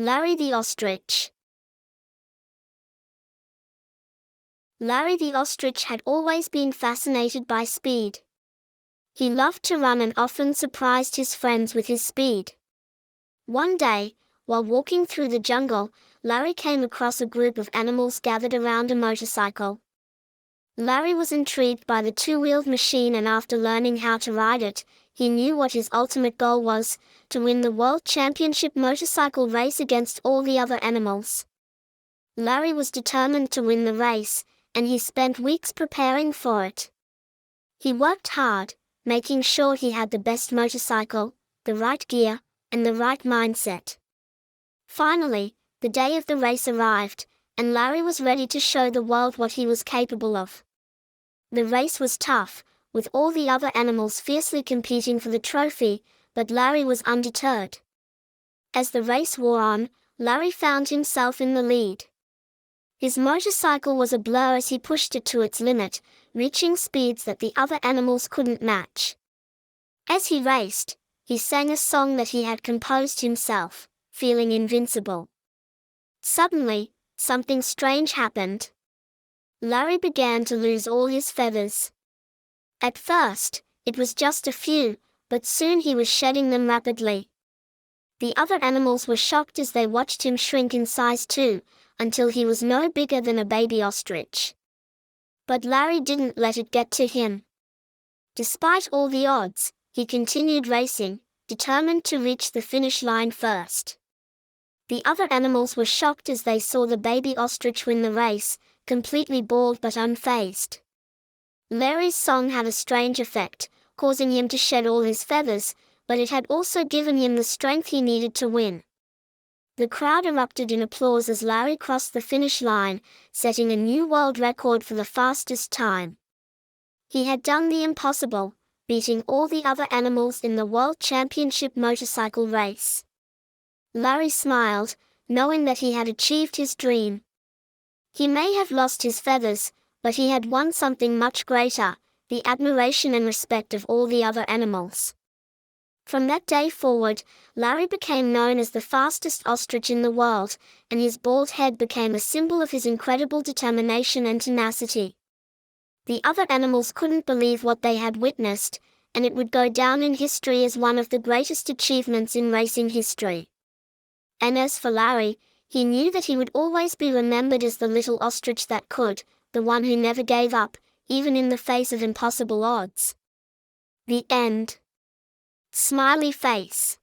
Larry the Ostrich. Larry the Ostrich had always been fascinated by speed. He loved to run and often surprised his friends with his speed. One day, while walking through the jungle, Larry came across a group of animals gathered around a motorcycle. Larry was intrigued by the two-wheeled machine, and after learning how to ride it, he knew what his ultimate goal was: to win the World Championship motorcycle race against all the other animals. Larry was determined to win the race, and he spent weeks preparing for it. He worked hard, making sure he had the best motorcycle, the right gear, and the right mindset. Finally, the day of the race arrived, and Larry was ready to show the world what he was capable of. The race was tough, with all the other animals fiercely competing for the trophy, but Larry was undeterred. As the race wore on, Larry found himself in the lead. His motorcycle was a blur as he pushed it to its limit, reaching speeds that the other animals couldn't match. As he raced, he sang a song that he had composed himself, feeling invincible. Suddenly, something strange happened. Larry began to lose all his feathers. At first, it was just a few, but soon he was shedding them rapidly. The other animals were shocked as they watched him shrink in size too, until he was no bigger than a baby ostrich. But Larry didn't let it get to him. Despite all the odds, he continued racing, determined to reach the finish line first. The other animals were shocked as they saw the baby ostrich win the race, completely bald but unfazed. Larry's song had a strange effect, causing him to shed all his feathers, but it had also given him the strength he needed to win. The crowd erupted in applause as Larry crossed the finish line, setting a new world record for the fastest time. He had done the impossible, beating all the other animals in the World Championship motorcycle race. Larry smiled, knowing that he had achieved his dream. He may have lost his feathers, but he had won something much greater: the admiration and respect of all the other animals. From that day forward, Larry became known as the fastest ostrich in the world, and his bald head became a symbol of his incredible determination and tenacity. The other animals couldn't believe what they had witnessed, and it would go down in history as one of the greatest achievements in racing history. And as for Larry, he knew that he would always be remembered as the little ostrich that could, the one who never gave up, even in the face of impossible odds. The end. Smiley face.